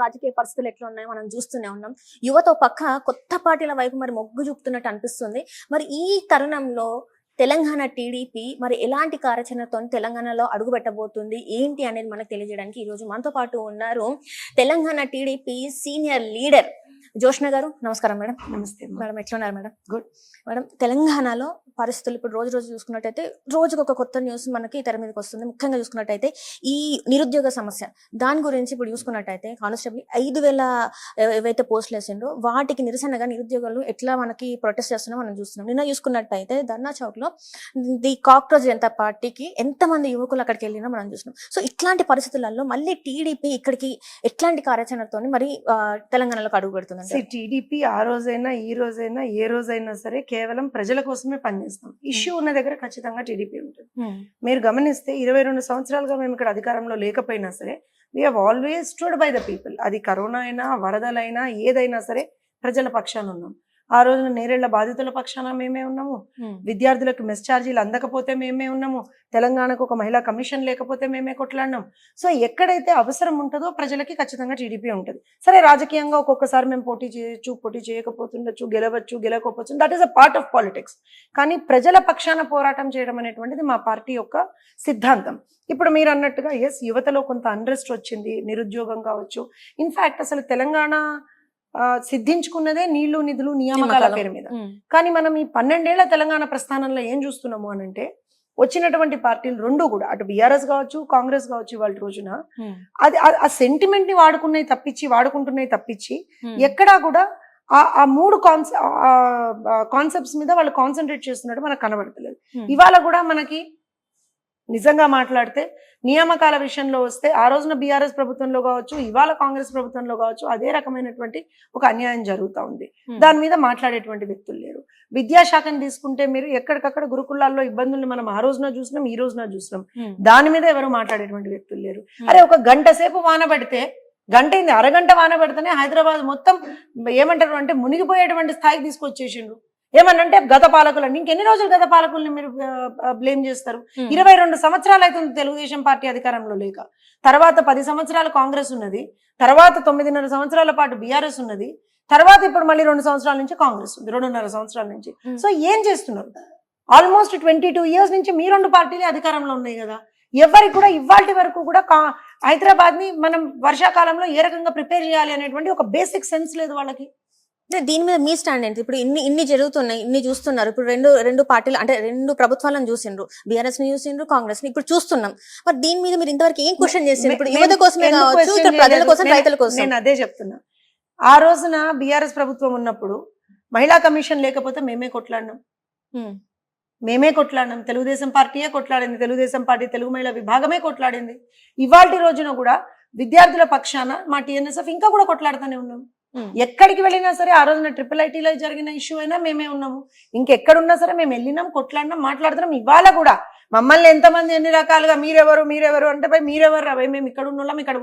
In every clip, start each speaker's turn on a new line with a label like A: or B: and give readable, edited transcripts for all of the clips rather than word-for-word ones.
A: రాజకీయ పరిస్థితులు ఎట్లా ఉన్నాయో మనం చూస్తూనే ఉన్నాం. యువత ఓ పక్క కొత్త పార్టీల వైపు మరి మొగ్గు చూపుతున్నట్టు అనిపిస్తుంది. మరి ఈ తరుణంలో తెలంగాణ టీడీపీ మరి ఎలాంటి కార్యాచరణతో తెలంగాణలో అడుగు పెట్టబోతుంది ఏంటి అనేది మనకు తెలియజేయడానికి ఈ రోజు మనతో పాటు ఉన్నారు Telangana TDP senior leader Joshna గారు. నమస్కారం మేడం.
B: నమస్తే
A: మేడం, ఎట్లా ఉన్నారు మేడం?
B: గుడ్
A: మేడం, తెలంగాణలో పరిస్థితులు ఇప్పుడు రోజు రోజు చూసుకున్నట్టయితే రోజుకు ఒక కొత్త న్యూస్ మనకి తెర మీదకి వస్తుంది. ముఖ్యంగా చూసుకున్నట్టయితే ఈ నిరుద్యోగ సమస్య, దాని గురించి ఇప్పుడు చూసుకున్నట్టయితే కానిస్టేబుల్ 5,000 ఏవైతే పోస్టులు వేసిండో వాటికి నిరసనగా నిరుద్యోగులు ఎట్లా మనకి ప్రొటెస్ట్ చేస్తున్నా మనం చూస్తున్నాం. నిన్న చూసుకున్నట్టయితే ధర్నా చౌక్ లో ది కాక్రోచ్ జనతా పార్టీకి ఎంతమంది యువకులు అక్కడికి వెళ్ళినా మనం చూస్తున్నాం. సో ఇట్లాంటి పరిస్థితులలో మళ్ళీ టీడీపీ ఇక్కడికి ఎట్లాంటి కార్యాచరణతో మరి తెలంగాణలోకి అడుగు పెడుతుంది?
B: టీడీపీ ఆ రోజైనా ఈ రోజైనా ఏ రోజైనా సరే కేవలం ప్రజల కోసమే పనిచేస్తాం. ఇష్యూ ఉన్న దగ్గర ఖచ్చితంగా టీడీపీ ఉంటుంది. మీరు గమనిస్తే 22 సంవత్సరాలుగా మేము ఇక్కడ అధికారంలో లేకపోయినా సరే we have always stood by the people. అది కరోనా అయినా వరదలైనా ఏదైనా సరే ప్రజల పక్షాన ఉన్నాం. ఆ రోజున నేరేళ్ల బాధితుల పక్షాన మేమే ఉన్నాము. విద్యార్థులకు మెస్ ఛార్జీలు అందకపోతే మేమే ఉన్నాము. తెలంగాణకు ఒక మహిళా కమిషన్ లేకపోతే మేమే కొట్లాడినాం. సో ఎక్కడైతే అవసరం ఉంటుందో ప్రజలకి ఖచ్చితంగా టీడీపీ ఉంటుంది. సరే, రాజకీయంగా ఒక్కొక్కసారి మేము పోటీ చేయొచ్చు, పోటీ చేయకపోతుండొచ్చు, గెలవచ్చు, గెలకపోవచ్చు, that is a part of politics. కానీ ప్రజల పక్షాన పోరాటం చేయడం అనేటువంటిది మా పార్టీ యొక్క సిద్ధాంతం. ఇప్పుడు మీరు అన్నట్టుగా ఎస్, యువతలో కొంత అన్రెస్ట్ వచ్చింది, నిరుద్యోగం కావచ్చు. ఇన్ఫాక్ట్ అసలు తెలంగాణ సిద్ధించుకున్నదే నీళ్లు నిధులు నియామకాల పేరు మీద. కానీ మనం ఈ 12 ఏళ్ల తెలంగాణ ప్రస్థానంలో ఏం చూస్తున్నాము అని అంటే, వచ్చినటువంటి పార్టీలు రెండు కూడా, అటు బీఆర్ఎస్ కావచ్చు, కాంగ్రెస్ కావచ్చు, ఇవాళ రోజున అది ఆ సెంటిమెంట్ ని వాడుకుంటున్నాయి తప్పించి ఎక్కడా కూడా ఆ 3 కాన్సెప్ట్స్ మీద వాళ్ళు కాన్సన్ట్రేట్ చేస్తున్నట్టు మనకు కనబడతలేదు. ఇవాళ కూడా మనకి నిజంగా మాట్లాడితే నియామకాల విషయంలో వస్తే ఆ రోజున బీఆర్ఎస్ ప్రభుత్వంలో కావచ్చు, ఇవాళ కాంగ్రెస్ ప్రభుత్వంలో కావచ్చు, అదే రకమైనటువంటి ఒక అన్యాయం జరుగుతూ ఉంది. దాని మీద మాట్లాడేటువంటి వ్యక్తులు లేరు. విద్యాశాఖను తీసుకుంటే మీరు ఎక్కడికక్కడ గురుకులాల్లో ఇబ్బందుల్ని మనం ఆ రోజున చూసినాం, ఈ రోజున చూసినాం. దాని మీద ఎవరు మాట్లాడేటువంటి వ్యక్తులు లేరు. అరే, ఒక గంట సేపు వాన పడితే, గంట అయింది, అరగంట వాన పడితేనే హైదరాబాద్ మొత్తం ఏమంటారు అంటే మునిగిపోయేటువంటి స్థాయికి తీసుకొచ్చేసిండ్రు. ఏమనంటే గత పాలకులని, ఇంకెన్ని రోజులు గత పాలకుల్ని మీరు బ్లేమ్ చేస్తారు? 22 సంవత్సరాలు అవుతుంది తెలుగుదేశం పార్టీ అధికారంలో లేక. తర్వాత 10 సంవత్సరాలు కాంగ్రెస్ ఉన్నది, తర్వాత 9.5 సంవత్సరాల పాటు బీఆర్ఎస్ ఉన్నది, తర్వాత ఇప్పుడు మళ్ళీ 2 సంవత్సరాల నుంచి కాంగ్రెస్ ఉంది, 2.5 సంవత్సరాల నుంచి. సో ఏం చేస్తున్నారు? ఆల్మోస్ట్ 22 ఇయర్స్ నుంచి మీ 2 పార్టీలే అధికారంలో ఉన్నాయి కదా. ఎవరికి కూడా ఇవాల్టి వరకు కూడా హైదరాబాద్ ని మనం వర్షాకాలంలో ఏ రకంగా ప్రిపేర్ చేయాలి అనేటువంటి ఒక బేసిక్ సెన్స్ లేదు వాళ్ళకి.
A: దీని మీద మీ స్టాండ్ ఏంటి? ఇప్పుడు ఇన్ని జరుగుతున్నాయి, ఇన్ని చూస్తున్నారు. ఇప్పుడు రెండు పార్టీలు అంటే 2 ప్రభుత్వాలను చూసిండ్రు, బీఆర్ఎస్ ని చూసిండ్రు, కాంగ్రెస్ ని ఇప్పుడు చూస్తున్నాం. మరి దీని మీద మీరు ఇంతవరకు ఏం క్వశ్చన్ చేసిండ్రు? ఇప్పుడు యువత కోసమే కావచ్చు, ఇక్కడ ప్రజల కోసం, రైతుల కోసం.
B: నేను అదే చెప్తున్నా. ఆ రోజున బీఆర్ఎస్ ప్రభుత్వం ఉన్నప్పుడు మహిళా కమిషన్ లేకపోతే మేమే కొట్లాడినాం. తెలుగుదేశం పార్టీయే కొట్లాడింది, తెలుగుదేశం పార్టీ తెలుగు మహిళా విభాగమే కొట్లాడింది. ఇవాల్టి రోజున కూడా విద్యార్థుల పక్షాన మా టీఎన్ఎస్ఎఫ్ ఇంకా కూడా కొట్లాడుతూనే ఉన్నాం. ఎక్కడికి వెళ్ళినా సరే ఆ రోజున IIIలో జరిగిన ఇష్యూ అయినా మేమే ఉన్నాము. ఇంకెక్కడున్నా సరే మేము వెళ్ళినాం, కొట్లాడినాం, మాట్లాడుతున్నాం. ఇవాళ కూడా మమ్మల్ని ఎంతమంది ఎన్ని రకాలుగా మీరెవరు అంటే పోయి మీరెవరు రా, మేము ఇక్కడ ఉన్నోళ్ళం, ఇక్కడ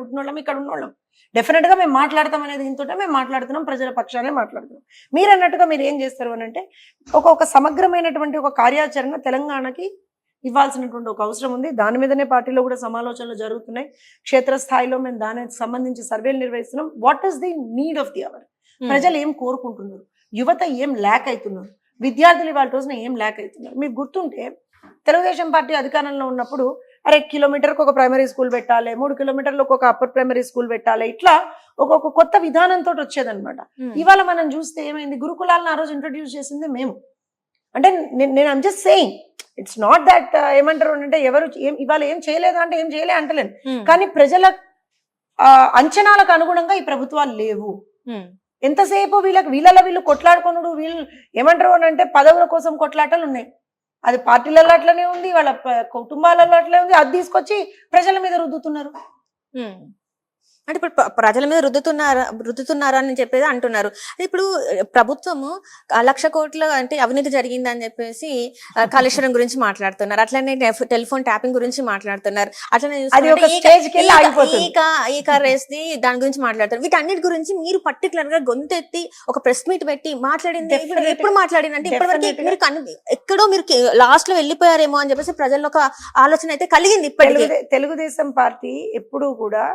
B: ఉన్నోళ్ళం డెఫినెట్ గా మేము మాట్లాడతాం అనేది దీంతో మేము మాట్లాడుతున్నాం, ప్రజల పక్షానే మాట్లాడుతున్నాం. మీరు అన్నట్టుగా మీరు ఏం చేస్తారు అని అంటే, ఒక సమగ్రమైనటువంటి ఒక కార్యాచరణ తెలంగాణకి ఇవ్వాల్సినటువంటి ఒక అవసరం ఉంది. దాని మీదనే పార్టీలో కూడా సమాలోచనలు జరుగుతున్నాయి. క్షేత్రస్థాయిలో మేము దానికి సంబంధించి సర్వేలు నిర్వహిస్తున్నాం. What is the need of the hour? ప్రజలు ఏం కోరుకుంటున్నారు, యువత ఏం ల్యాక్ అవుతున్నారు, విద్యార్థులు ఇవాళ రోజున ఏం ల్యాక్ అవుతున్నారు? మీకు గుర్తుంటే తెలుగుదేశం పార్టీ అధికారంలో ఉన్నప్పుడు అరే కిలోమీటర్కి ఒక ప్రైమరీ స్కూల్ పెట్టాలి, 3 కిలోమీటర్లకు ఒక అప్పర్ ప్రైమరీ స్కూల్ పెట్టాలి, ఇట్లా ఒక కొత్త విధానంతో వచ్చేదనమాట. ఇవాళ మనం చూస్తే ఏమైంది? గురుకులాలను ఆ రోజు ఇంట్రొడ్యూస్ చేసింది మేము. అంటే నేను I'm just saying, it's not that ఏమంటారు అంటే ఎవరు ఇవాళ ఏం చేయలేదా అంటే ఏం చేయలే అంటలేను. కానీ ప్రజల అంచనాలకు అనుగుణంగా ఈ ప్రభుత్వాలు లేవు. ఎంతసేపు వీళ్ళు కొట్లాడుకున్నాడు, వీళ్ళు ఏమంటారు అంటే పదవుల కోసం కొట్లాటలు ఉన్నాయి. అది పార్టీలలో అట్లనే ఉంది, వాళ్ళ కుటుంబాలలో అట్లనే ఉంది. అది తీసుకొచ్చి ప్రజల మీద రుద్దుతున్నారు.
A: అంటే ఇప్పుడు ప్రజల మీద రుద్దుతున్నారా అని చెప్పేది అంటున్నారు. ఇప్పుడు ప్రభుత్వము 1,00,000 కోట్ల అంటే అవినీతి జరిగింది అని చెప్పేసి కాళేశ్వరం గురించి మాట్లాడుతున్నారు, అట్లనే టెలిఫోన్ ట్యాపింగ్ గురించి మాట్లాడుతున్నారు, అట్లనే ఈ కార్ రేస్ది దాని గురించి మాట్లాడుతారు. వీటన్నిటి గురించి మీరు పర్టికులర్ గా గొంతెత్తి ఒక ప్రెస్ మీట్ పెట్టి మాట్లాడింది ఎప్పుడు మాట్లాడిందంటే ఇప్పటివరకు మీరు ఎక్కడో మీరు లాస్ట్ లో వెళ్ళిపోయారేమో అని చెప్పేసి ప్రజల్లో ఒక ఆలోచన అయితే కలిగింది. ఇప్పటికీ
B: తెలుగుదేశం పార్టీ ఎప్పుడూ కూడా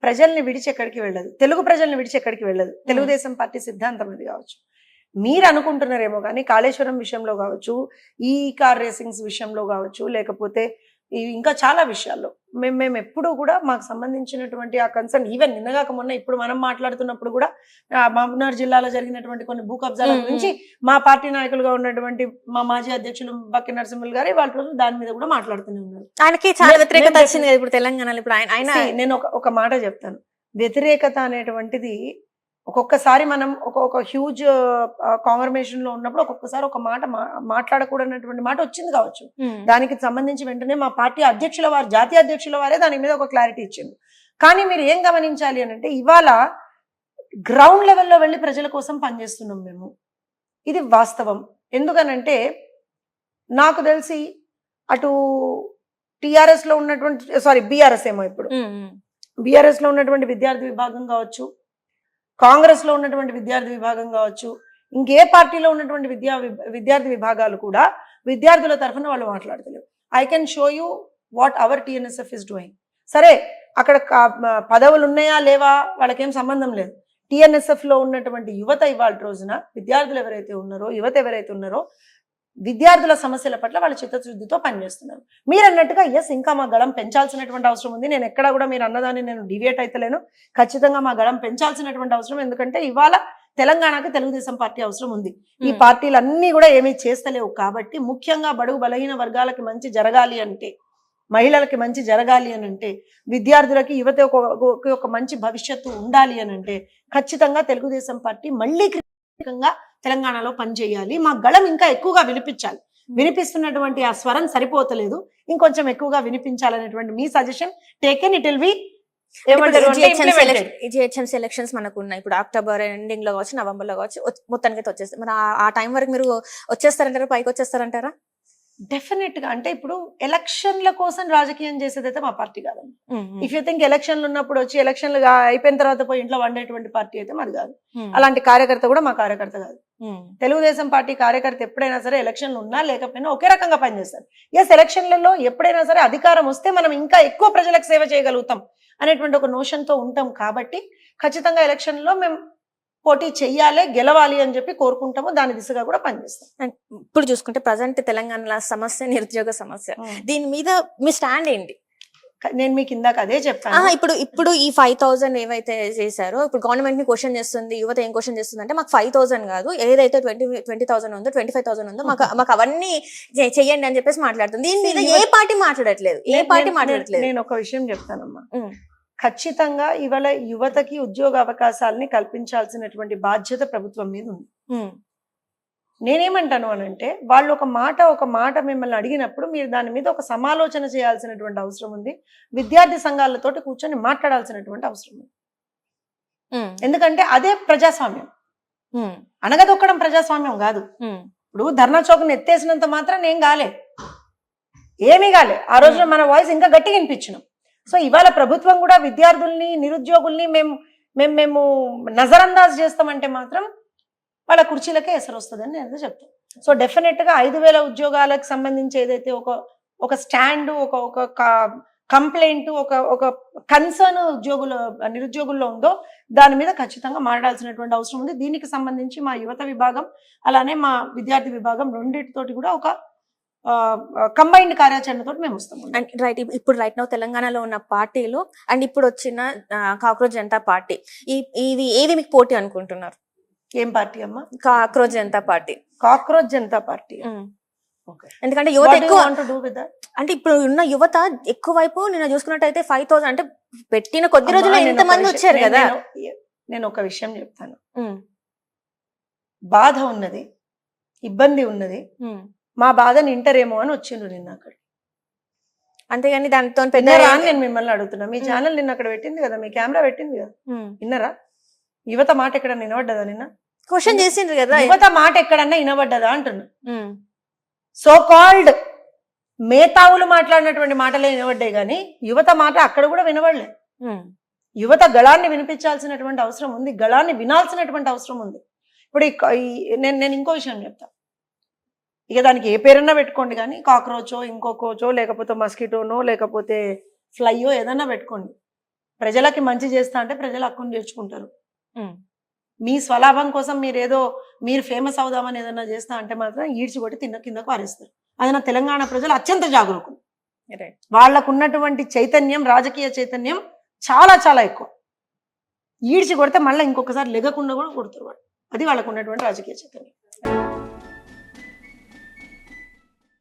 B: ప్రజల్ని విడిచి ఎక్కడికి వెళ్ళదు, తెలుగు ప్రజల్ని విడిచి ఎక్కడికి వెళ్ళదు. తెలుగుదేశం పార్టీ సిద్ధాంతం అది కావచ్చు. మీరు అనుకుంటున్నారేమో కానీ కాళేశ్వరం విషయంలో కావచ్చు, ఈ కార్ రేసింగ్స్ విషయంలో కావచ్చు, లేకపోతే ఇంకా చాలా విషయాల్లో మేము ఎప్పుడూ కూడా మాకు సంబంధించినటువంటి ఆ కన్సర్న్, ఈవెన్ నిన్నగాక మొన్న ఇప్పుడు మనం మాట్లాడుతున్నప్పుడు కూడా మహబూబ్నగర్ జిల్లాలో జరిగినటువంటి కొన్ని భూ కబ్జాల గురించి మా పార్టీ నాయకులుగా ఉన్నటువంటి మా మాజీ అధ్యక్షులు బక్కి నరసింహులు గారు వాళ్ళ దాని మీద కూడా మాట్లాడుతూనే ఉన్నారు.
A: ఆయనకి చాలా వ్యతిరేకత వచ్చింది కదా ఇప్పుడు తెలంగాణలో. ఇప్పుడు ఆయన
B: నేను ఒక మాట చెప్తాను, వ్యతిరేకత అనేటువంటిది ఒక్కొక్కసారి మనం ఒక హ్యూజ్ కాంగ్రమేషన్ లో ఉన్నప్పుడు ఒక్కొక్కసారి ఒక మాట మాట్లాడకూడనటువంటి మాట వచ్చింది కావచ్చు. దానికి సంబంధించి వెంటనే మా పార్టీ అధ్యక్షుల వారు, జాతీయ అధ్యక్షుల వారే దాని మీద ఒక క్లారిటీ ఇచ్చింది. కానీ మీరు ఏం గమనించాలి అని అంటే, ఇవాళ గ్రౌండ్ లెవెల్లో వెళ్ళి ప్రజల కోసం పనిచేస్తున్నాం మేము. ఇది వాస్తవం. ఎందుకనంటే నాకు తెలిసి అటు టిఆర్ఎస్ లో ఉన్నటువంటి బీఆర్ఎస్ ఏమో ఇప్పుడు బీఆర్ఎస్ లో ఉన్నటువంటి విద్యార్థి విభాగం కావచ్చు, కాంగ్రెస్ లో ఉన్నటువంటి విద్యార్థి విభాగం కావచ్చు, ఇంకే పార్టీలో ఉన్నటువంటి విద్యార్థి విభాగాలు కూడా విద్యార్థుల తరఫున వాళ్ళు మాట్లాడతలేరు. I can show you what our TNSF is doing. సరే, అక్కడ పదవులు ఉన్నాయా లేవా వాళ్ళకేం సంబంధం లేదు. టిఎన్ఎస్ఎఫ్ లో ఉన్నటువంటి యువత ఇవాళ రోజున, విద్యార్థులు ఎవరైతే ఉన్నారో, యువత ఎవరైతే ఉన్నారో, విద్యార్థుల సమస్యల పట్ల వాళ్ళు చిత్తశుద్ధితో పనిచేస్తున్నారు. మీరు అన్నట్టుగా ఎస్, ఇంకా మా గళం పెంచాల్సినటువంటి అవసరం ఉంది. నేను ఎక్కడా కూడా మీరు అన్నదాన్ని నేను డివియేట్ అయితలేను. ఖచ్చితంగా మా గళం పెంచాల్సినటువంటి అవసరం, ఎందుకంటే ఇవాళ తెలంగాణకి తెలుగుదేశం పార్టీ అవసరం ఉంది. ఈ పార్టీలన్నీ కూడా ఏమీ చేస్తలేవు. కాబట్టి ముఖ్యంగా బడుగు బలహీన వర్గాలకి మంచి జరగాలి అంటే, మహిళలకి మంచి జరగాలి అని అంటే, విద్యార్థులకి, యువత ఒక మంచి భవిష్యత్తు ఉండాలి అని అంటే, ఖచ్చితంగా తెలుగుదేశం పార్టీ మళ్ళీ తెలంగాణలో పనిచేయాలి. మా గళం ఇంకా ఎక్కువగా వినిపించాలి. వినిపిస్తున్నటువంటి ఆ స్వరం సరిపోతలేదు, ఇంకొంచెం ఎక్కువగా వినిపించాలనేటువంటి మీ suggestion taken. It will be
A: GHMC elections మనకు ఉన్నాయి. ఇప్పుడు అక్టోబర్ ఎండింగ్ లో కావచ్చు, నవంబర్ లో కావచ్చు, మొత్తానికి అయితే వచ్చేస్తారు. మరి ఆ టైం వరకు మీరు వచ్చేస్తారంటారా, పైకి వచ్చేస్తారంటారా?
B: డెఫినెట్ గా. అంటే ఇప్పుడు ఎలక్షన్ల కోసం రాజకీయం చేసేదైతే మా పార్టీ కాదండి. ఇఫ్ యూ థింక్ ఎలక్షన్లు ఉన్నప్పుడు వచ్చి ఎలక్షన్లు అయిపోయిన తర్వాత పోయి ఇంట్లో వండేటువంటి పార్టీ అయితే మాది కాదు. అలాంటి కార్యకర్త కూడా మా కార్యకర్త కాదు. తెలుగుదేశం పార్టీ కార్యకర్త ఎప్పుడైనా సరే ఎలక్షన్లు ఉన్నా లేకపోయినా ఒకే రకంగా పనిచేస్తారు. ఎస్, ఎలక్షన్లలో ఎప్పుడైనా సరే అధికారం వస్తే మనం ఇంకా ఎక్కువ ప్రజలకు సేవ చేయగలుగుతాం అనేటువంటి ఒక నోషన్ తో ఉంటాం. కాబట్టి ఖచ్చితంగా ఎలక్షన్లో మేము పోటీ చెయ్యాలి, గెలవాలి అని చెప్పి కోరుకుంటాము. దాని దిశగా కూడా పనిచేస్తాం.
A: ఇప్పుడు చూసుకుంటే ప్రజెంట్ తెలంగాణలో సమస్య నిరుద్యోగ సమస్య. దీని మీద మీ స్టాండ్ ఏంటి?
B: నేను మీకు ఇందాక అదే చెప్తాను.
A: ఇప్పుడు ఈ 5,000 ఏవైతే చేశారో, ఇప్పుడు గవర్నమెంట్ ని క్వశ్చన్ చేస్తుంది, యువత ఏం క్వశ్చన్ చేస్తుంది అంటే, మాకు 5,000 కాదు, ఏదైతే 20,000 ఉందో, 25,000 ఉందో, మాకు అవన్నీ చెయ్యండి అని చెప్పేసి మాట్లాడుతుంది. దీని మీద ఏ పార్టీ మాట్లాడట్లేదు.
B: నేను ఒక విషయం చెప్తానమ్మా. ఖచ్చితంగా ఇవాళ యువతకి ఉద్యోగ అవకాశాలని కల్పించాల్సినటువంటి బాధ్యత ప్రభుత్వం మీద ఉంది. నేనేమంటాను అనంటే, వాళ్ళు ఒక మాట మిమ్మల్ని అడిగినప్పుడు మీరు దాని మీద ఒక సమాలోచన చేయాల్సినటువంటి అవసరం ఉంది. విద్యార్థి సంఘాలతో కూర్చొని మాట్లాడాల్సినటువంటి అవసరం ఉంది. ఎందుకంటే అదే ప్రజాస్వామ్యం. అనగదొక్కడం ప్రజాస్వామ్యం కాదు. ఇప్పుడు ధర్నా చౌక్ని ఎత్తేసినంత మాత్రం ఏమీ కాలే. ఆ రోజున మన వాయిస్ ఇంకా గట్టిగా వినిపించినాం. సో ఇవాళ ప్రభుత్వం కూడా విద్యార్థుల్ని, నిరుద్యోగుల్ని మేము నజరందాజ్ చేస్తామంటే మాత్రం వాళ్ళ కుర్చీలకే ఎసరు వస్తుందని నేను చెప్తాను. సో డెఫినెట్ గా 5,000 ఉద్యోగాలకు సంబంధించి ఏదైతే ఒక స్టాండ్, ఒక కంప్లైంట్, ఒక కన్సర్న్ నిరుద్యోగుల్లో ఉందో దాని మీద ఖచ్చితంగా మాట్లాడాల్సినటువంటి అవసరం ఉంది. దీనికి సంబంధించి మా యువత విభాగం అలానే మా విద్యార్థి విభాగం రెండింటితోటి కూడా ఒక కంబైన్డ్ కార్యాచరణతో మేము వస్తాము.
A: ఇప్పుడు రైట్ నౌ తెలంగాణలో ఉన్న పార్టీలు అండ్ ఇప్పుడు వచ్చిన కాక్రోచ్ జనతా పార్టీ, ఏవి మీకు పోటీ అనుకుంటున్నారు?
B: ఏం పార్టీ అమ్మా?
A: Cockroach Janata party.
B: Cockroach Janata party.
A: ఎందుకంటే యువత ఎక్కువ అంటే ఇప్పుడు ఉన్న యువత ఎక్కువ వైపు నేను చూసుకున్నట్టయితే 5,000 అంటే పెట్టిన కొద్ది రోజుల్లో ఎంత మంది వచ్చారు కదా.
B: నేను ఒక విషయం చెప్తాను. బాధ ఉన్నది, ఇబ్బంది ఉన్నది, మా బాధని ఇంటరేమో అని వచ్చిండ్రు నిన్న అక్కడ.
A: అంతేగాని దానితో
B: నేను మిమ్మల్ని అడుగుతున్నా, మీ ఛానల్ నిన్న అక్కడ పెట్టింది కదా, మీ కెమెరా పెట్టింది కదా, విన్నరా? యువత మాట ఎక్కడన్నా వినబడ్డదా? నిన్న
A: క్వశ్చన్ చేసిండ్రు కదా,
B: యువత మాట ఎక్కడన్నా వినబడ్డదా అంటున్నా. సో కాల్డ్ మేతావులు మాట్లాడినటువంటి మాటలే వినబడ్డాయి కానీ యువత మాట అక్కడ కూడా వినబడలే. యువత గళాన్ని వినిపించాల్సినటువంటి అవసరం ఉంది, గళాన్ని వినాల్సినటువంటి అవసరం ఉంది. ఇప్పుడు నేను ఇంకో విషయం చెప్తా. ఇక దానికి ఏ పేరన్నా పెట్టుకోండి కానీ, కాక్రోచో, ఇంకొకోచో, లేకపోతే మస్కిటోనో, లేకపోతే ఫ్లైయో ఏదన్నా పెట్టుకోండి. ప్రజలకి మంచి చేస్తా అంటే ప్రజలు హక్కును చేర్చుకుంటారు. మీ స్వలాభం కోసం మీరు ఫేమస్ అవుదామని ఏదైనా చేస్తా అంటే మాత్రం ఈడ్చికొట్టి కిందకు పారేస్తారు. అది నా తెలంగాణ ప్రజలు అత్యంత జాగరూకులు. వాళ్ళకు ఉన్నటువంటి చైతన్యం, రాజకీయ చైతన్యం చాలా చాలా ఎక్కువ. ఈడ్చి కొడితే మళ్ళీ ఇంకొకసారి లెగకుండా కూడా కొడతారు వాళ్ళు. అది వాళ్ళకు ఉన్నటువంటి రాజకీయ చైతన్యం.